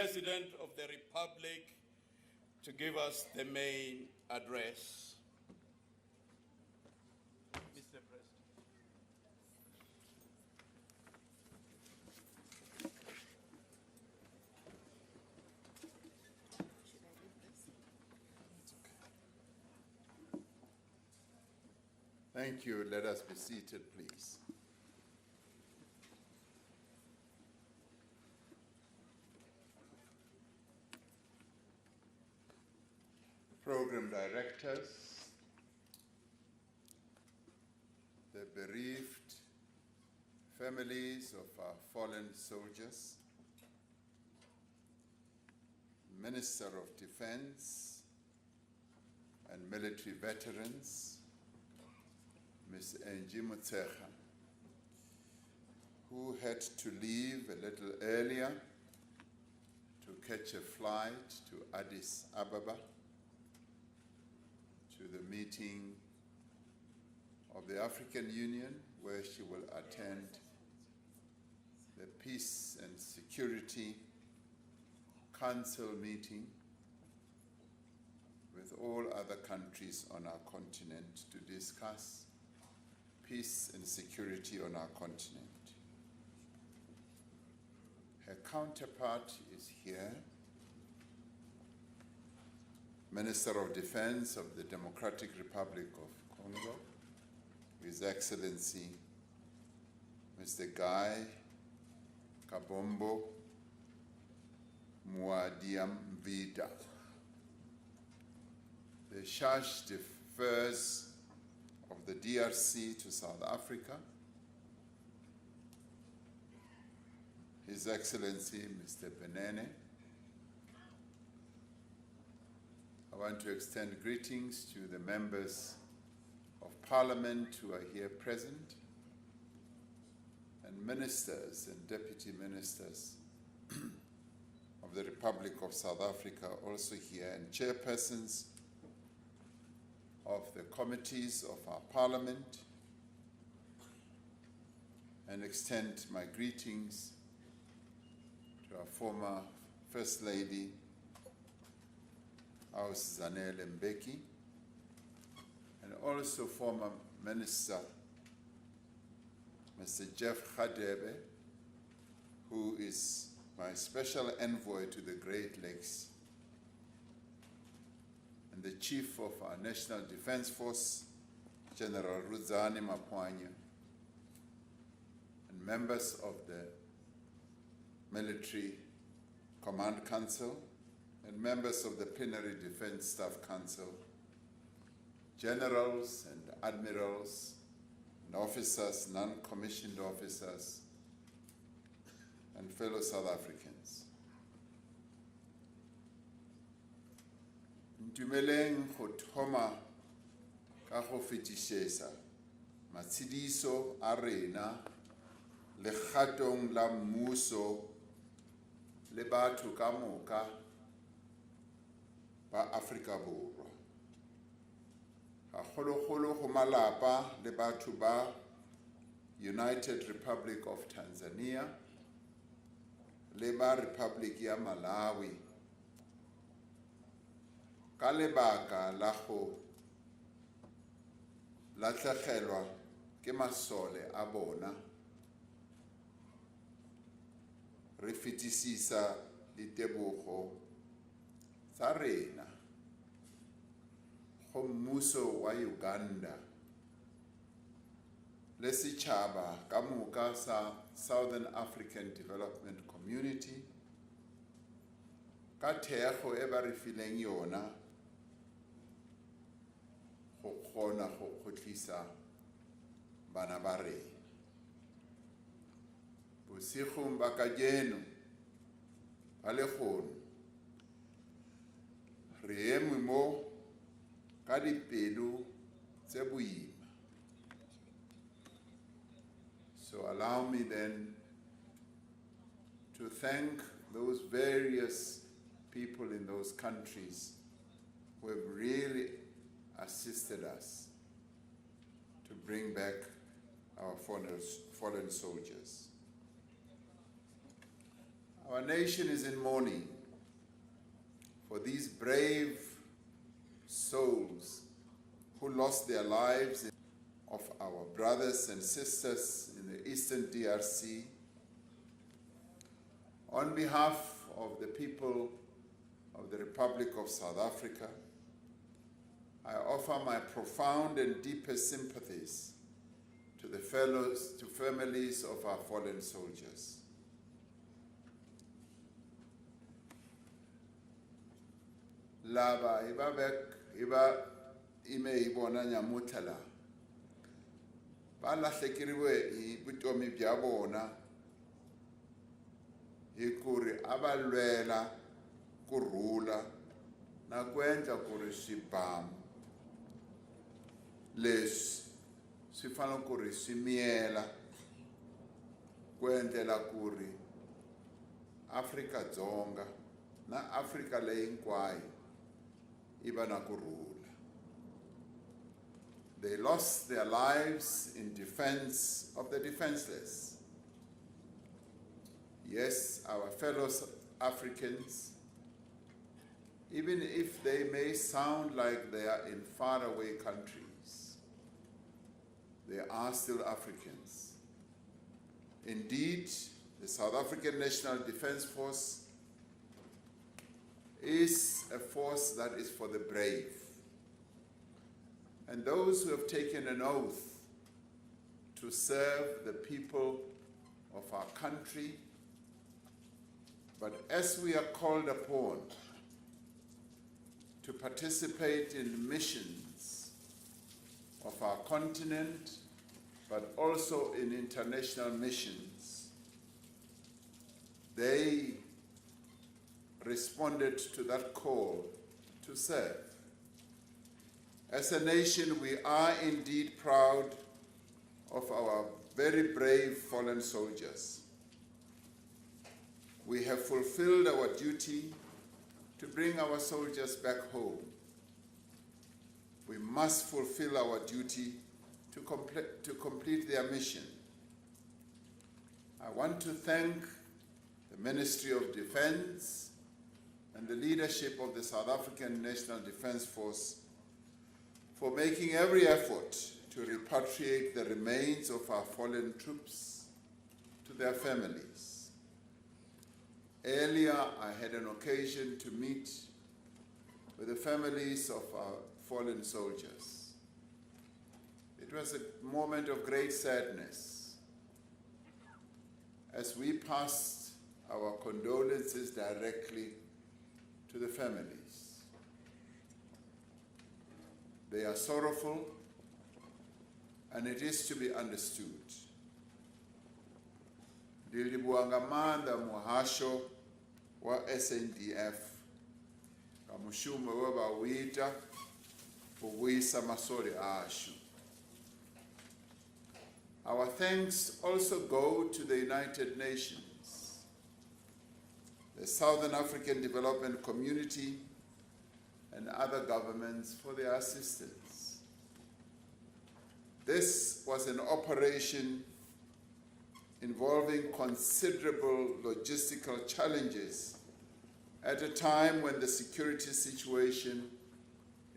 President of the Republic to give us the main address. Mr. President. Thank you. Let us be seated, please. Program directors, the bereaved families of our fallen soldiers, Minister of Defense and military veterans, Ms. Angie Motsecha, who had to leave a little earlier to catch a flight to Addis Ababa to the meeting of the African Union, where she will attend the Peace and Security Council meeting with all other countries on our continent to discuss peace and security on our continent. Her counterpart is here, Minister of Defense of the Democratic Republic of Congo, His Excellency Mr. Guy Kabombo Muadiamvida. The Charge d'Affaires of the DRC to South Africa, His Excellency Mr. Benene. I want to extend greetings to the members of Parliament who are here present, and ministers and deputy ministers of the Republic of South Africa also here, and chairpersons of the committees of our Parliament, and extend my greetings to our former First Lady, House Zanele Mbeki, and also former Minister, Mr. Jeff Khadebe, who is my special envoy to the Great Lakes, and the Chief of our National Defense Force, General Ruzani Mapwanya, and members of the Military Command Council, and members of the Plenary Defense Staff Council, generals and admirals and officers, non-commissioned officers, and fellow South Africans. Ntumeleng go thoma ka go fetišetša matshidiso a rena le kgatong la mmuso le batho ka moka ba Afrika Borwa. Gagologolo go malapa le batho ba United Republic of Tanzania le ba Republic ya Malawi ka lebaka la go latlhegelwa ke masole a bona, re fetisisa ditebogo tsa rena go mmuso wa Uganda le setšhaba ka moka sa Southern African Development Community ka thekgo e ba re fileng yona go kgona go kgotlisa bana ba rena. Bosigong ba kajeno ba lekgono re eme mo ka dipelo tse boima. So allow me then to thank those various people in those countries who have really assisted us to bring back our fallen soldiers. Our nation is in mourning for these brave souls who lost their lives, of our brothers and sisters in the Eastern DRC. On behalf of the people of the Republic of South Africa, I offer my profound and deepest sympathies to the families of our fallen soldiers. Laba iba ime ibona nyamuhla la balahlekeriwe vutomi bya vona hi ku ri avalwela kurhula na ku endla ku ri swibamu leswi swi fanele ku ri swi miyela ku endlela ku ri Afrika-Dzonga na Afrika leyi hinkwayo iba na kurhula. They lost their lives in defense of the defenseless. Yes, our fellow Africans, even if they may sound like they are in faraway countries, they are still Africans. Indeed, the South African National Defence Force is a force that is for the brave. And those who have taken an oath to serve the people of our country, but as we are called upon to participate in missions of our continent, but also in international missions, they responded to that call to serve. As a nation, we are indeed proud of our very brave fallen soldiers. We have fulfilled our duty to bring our soldiers back home. We must fulfill our duty to complete their mission. I want to thank the Ministry of Defense and the leadership of the South African National Defence Force for making every effort to repatriate the remains of our fallen troops to their families. Earlier, I had an occasion to meet with the families of our fallen soldiers. It was a moment of great sadness as we passed our condolences directly to the families. They are sorrowful, and it is to be understood. Ndilibuanga manda muhasho wa SANDF kamushume wabawita kuvuyisa masoli ashu. Our thanks also go to the United Nations, the Southern African Development Community, and other governments for their assistance. This was an operation involving considerable logistical challenges at a time when the security situation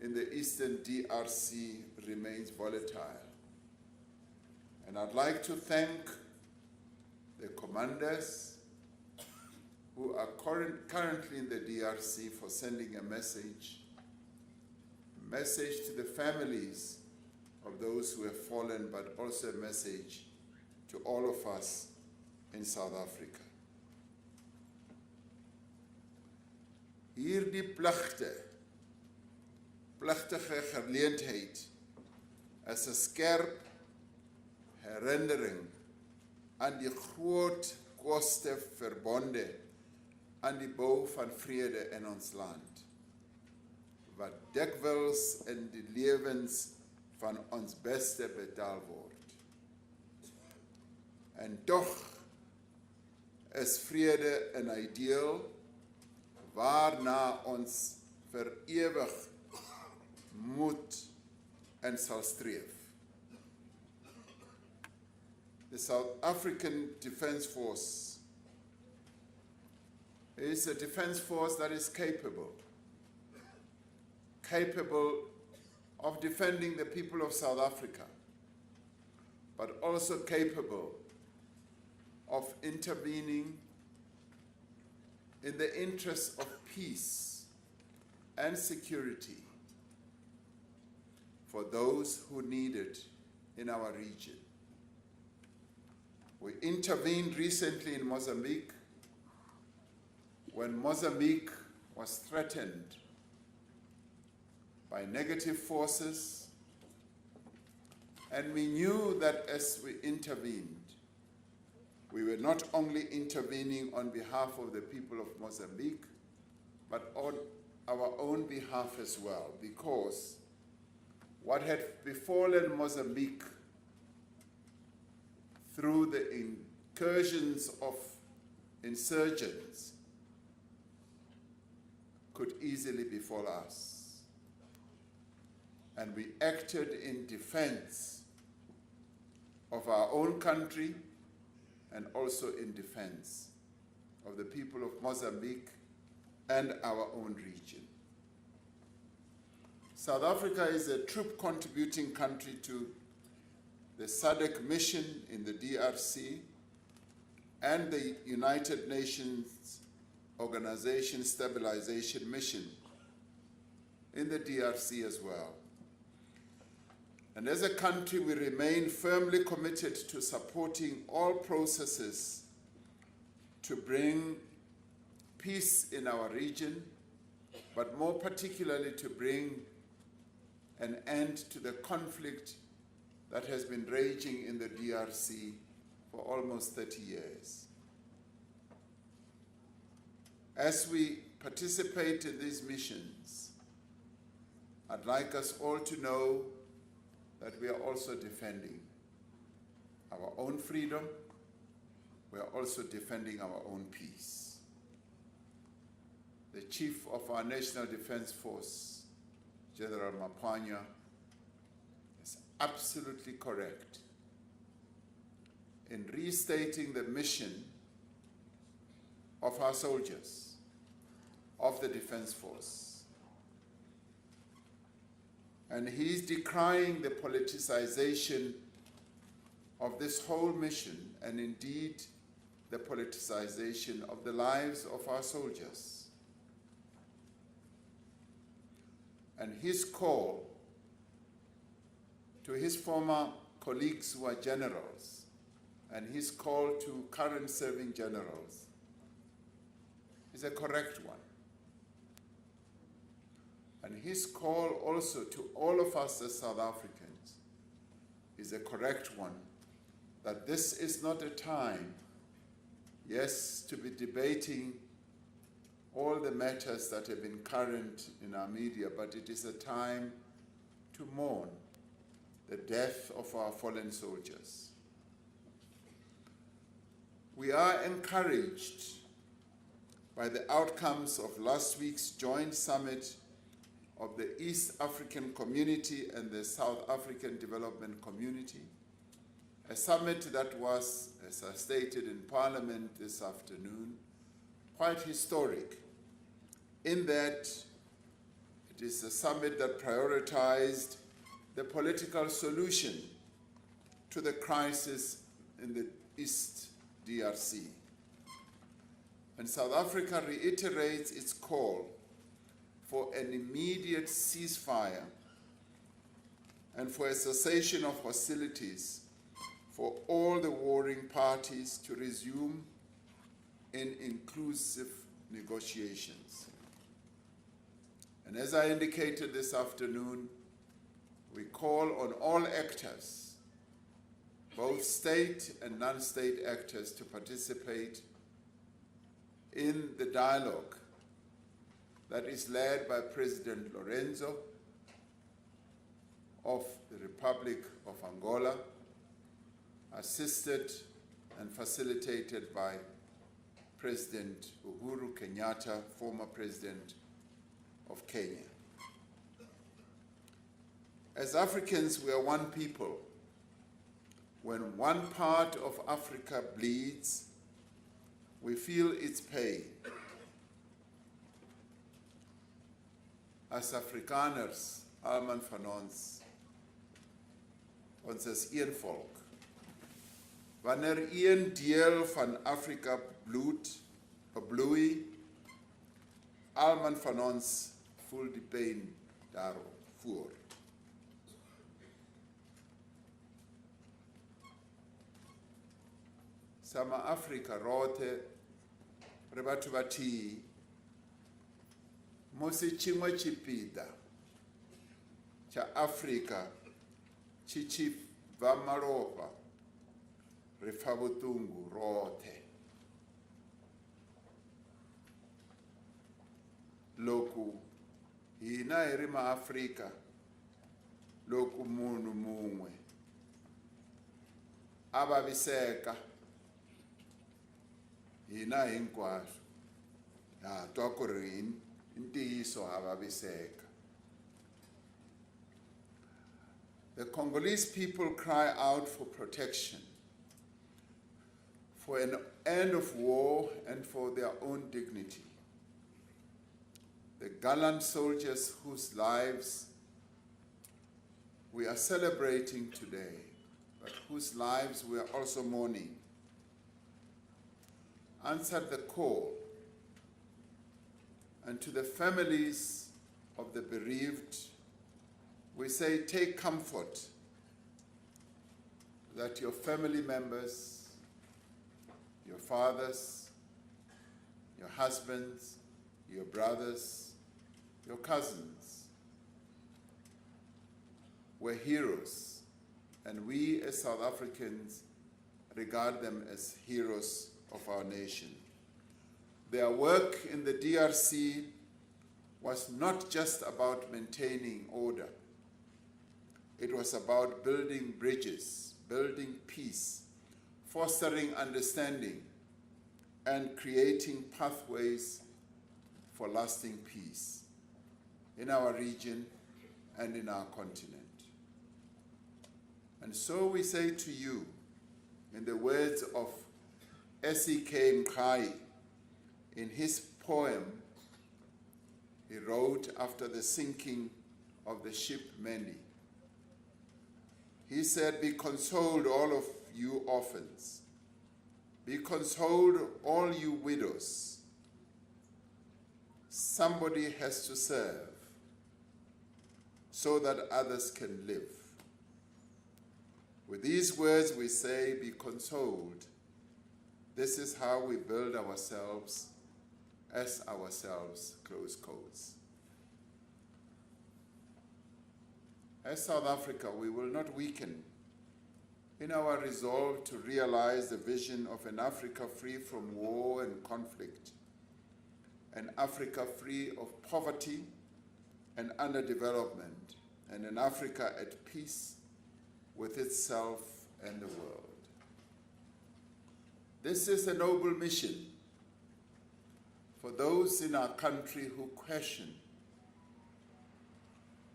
in the Eastern DRC remains volatile. And I'd like to thank the commanders who are currently in the DRC for sending a message to the families of those who have fallen, but also a message to all of us in South Africa. Hierdie pligtige geleentheid is 'n skerp herinnering aan die groot koste verbonde aan die bou van vrede in ons land, wat dikwels in die lewens van ons beste betaal word. En tog is vrede 'n ideaal waarna ons vir ewig moet en sal streef. The South African Defence Force is a defence force that is capable capable of defending the people of South Africa, but also capable of intervening in the interest of peace and security for those who need it in our region. We intervened recently in Mozambique when Mozambique was threatened by negative forces, and we knew that as we intervened, we were not only intervening on behalf of the people of Mozambique, but on our own behalf as well, because what had befallen Mozambique through the incursions of insurgents could easily befall us. And we acted in defense of our own country and also in defense of the people of Mozambique and our own region. South Africa is a troop contributing country to the SADC mission in the DRC and the United Nations Organization Stabilization Mission in the DRC as well. And as a country, we remain firmly committed to supporting all processes to bring peace in our region, but more particularly to bring an end to the conflict that has been raging in the DRC for almost 30 years. As we participate in these missions, I'd like us all to know that we are also defending our own freedom. We are also defending our own peace. The Chief of our National Defense Force, General Mapanya, is absolutely correct in restating the mission of our soldiers, of the Defense Force. And he's decrying the politicization of this whole mission, and indeed the politicization of the lives of our soldiers. And his call to his former colleagues who are generals, and his call to current serving generals is a correct one. And his call also to all of us as South Africans is a correct one, that this is not a time, yes, to be debating all the matters that have been current in our media, but it is a time to mourn the death of our fallen soldiers. We are encouraged by the outcomes of last week's joint summit of the East African Community and the South African Development Community, a summit that was, as I stated in Parliament this afternoon, quite historic, in that it is a summit that prioritized the political solution to the crisis in the East DRC. And South Africa reiterates its call for an immediate ceasefire and for a cessation of hostilities for all the warring parties to resume in inclusive negotiations. And as I indicated this afternoon, we call on all actors, both state and non-state actors, to participate in the dialogue that is led by President Lorenzo of the Republic of Angola, assisted and facilitated by President Uhuru Kenyatta, former President of Kenya. As Africans, we are one people. When one part of Africa bleeds, we feel its pain. as Afrikaners, almal van ons is een volk. Wanneer een deel van Afrika bloei, almal van ons voel die pyn daarvoor. Sama Afrika rote re batho bathihi musi chimwe tshipiḓa tsha Afrika tshi tshi bva malofha ri pfa vhuṱungu roṱhe. Loko hina hi ri maAfrika, loko munhu mun'we a vaviseka, hina hinkwaswo ha twa ku ri hi ntiyiso ha vaviseka. The Congolese people cry out for protection, for an end of war and for their own dignity. The gallant soldiers whose lives we are celebrating today, but whose lives we are also mourning, answered the call. And to the families of the bereaved, we say, take comfort that your family members, your fathers, your husbands, your brothers, your cousins were heroes, and we as South Africans regard them as heroes of our nation. Their work in the DRC was not just about maintaining order. It was about building bridges, building peace, fostering understanding, and creating pathways for lasting peace in our region and in our continent. And so we say to you, in the words of S.E.K. Mkhai, in his poem he wrote after the sinking of the ship Mendi, he said, be consoled, all of you orphans. Be consoled, all you widows. Somebody has to serve so that others can live. With these words we say, be consoled. This is how we build ourselves as ourselves, close quotes. As South Africa, we will not weaken in our resolve to realize the vision of an Africa free from war and conflict, an Africa free of poverty and underdevelopment, and an Africa at peace with itself and the world. This is a noble mission for those in our country who question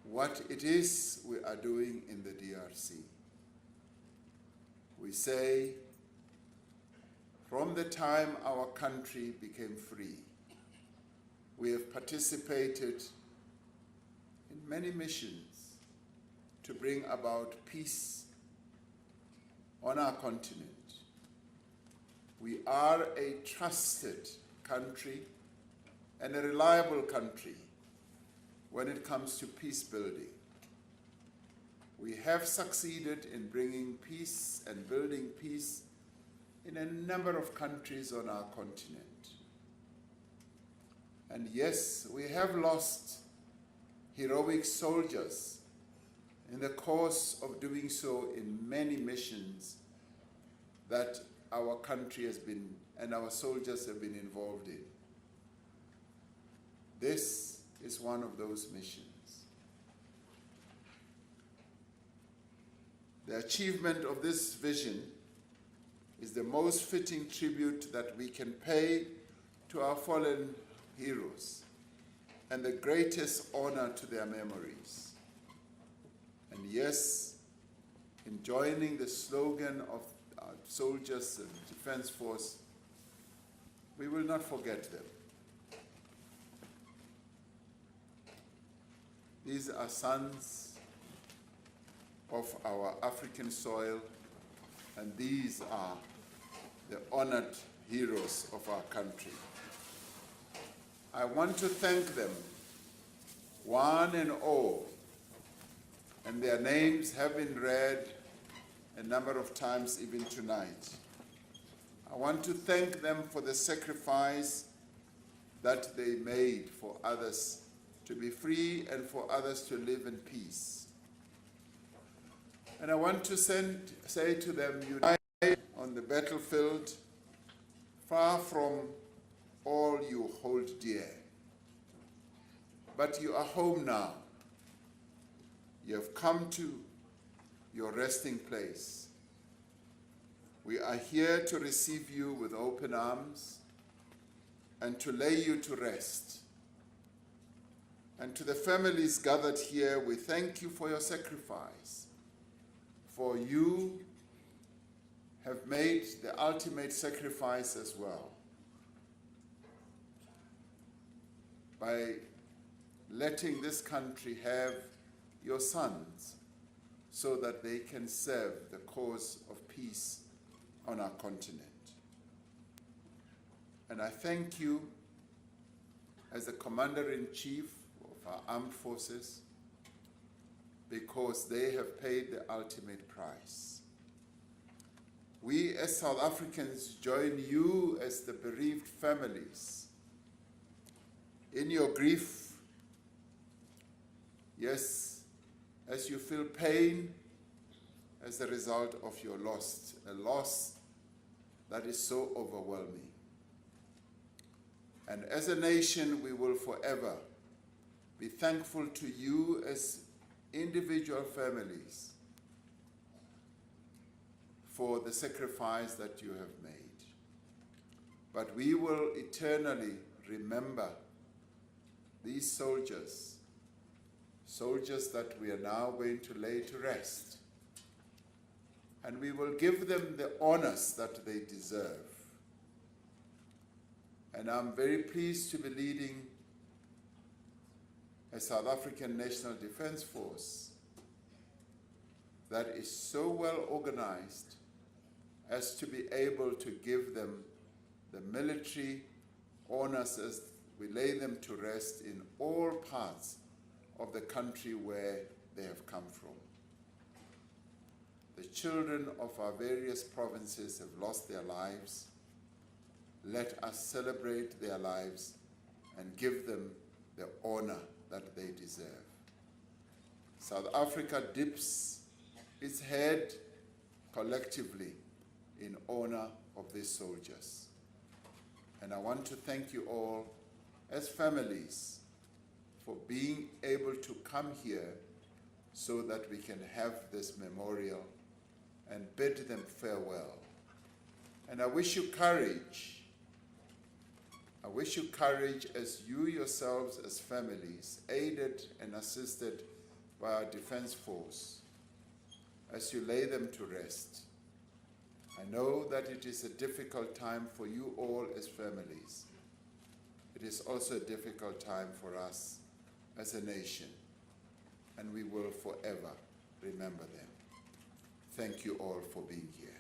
what it is we are doing in the DRC. We say, from the time our country became free, we have participated in many missions to bring about peace on our continent. We are a trusted country and a reliable country when it comes to peace building. We have succeeded in bringing peace and building peace in a number of countries on our continent. And yes, we have lost heroic soldiers in the course of doing so in many missions that our country has been and our soldiers have been involved in. This is one of those missions. The achievement of this vision is the most fitting tribute that we can pay to our fallen heroes and the greatest honor to their memories. And yes, in joining the slogan of our soldiers and defense force, we will not forget them. These are sons of our African soil, and these are the honored heroes of our country. I want to thank them, one and all, and their names have been read a number of times even tonight. I want to thank them for the sacrifice that they made for others to be free and for others to live in peace. And I want to say to them, you died on the battlefield, far from all you hold dear. But you are home now. You have come to your resting place. We are here to receive you with open arms and to lay you to rest. And to the families gathered here, we thank you for your sacrifice, for you have made the ultimate sacrifice as well, by letting this country have your sons so that they can serve the cause of peace on our continent. And I thank you as the Commander-in-Chief of our armed forces, because they have paid the ultimate price. We as South Africans join you as the bereaved families in your grief. Yes, as you feel pain as a result of your loss, a loss that is so overwhelming. And as a nation, we will forever be thankful to you as individual families for the sacrifice that you have made. But we will eternally remember these soldiers that we are now going to lay to rest. And we will give them the honors that they deserve. And I'm very pleased to be leading a South African National Defense Force that is so well organized as to be able to give them the military honors as we lay them to rest in all parts of the country where they have come from. The children of our various provinces have lost their lives. Let us celebrate their lives and give them the honor that they deserve. South Africa dips its head collectively in honor of these soldiers. And I want to thank you all as families for being able to come here so that we can have this memorial and bid them farewell. And I wish you courage. I wish you courage as you yourselves as families, aided and assisted by our defense force, as you lay them to rest. I know that it is a difficult time for you all as families. It is also a difficult time for us as a nation, and we will forever remember them. Thank you all for being here.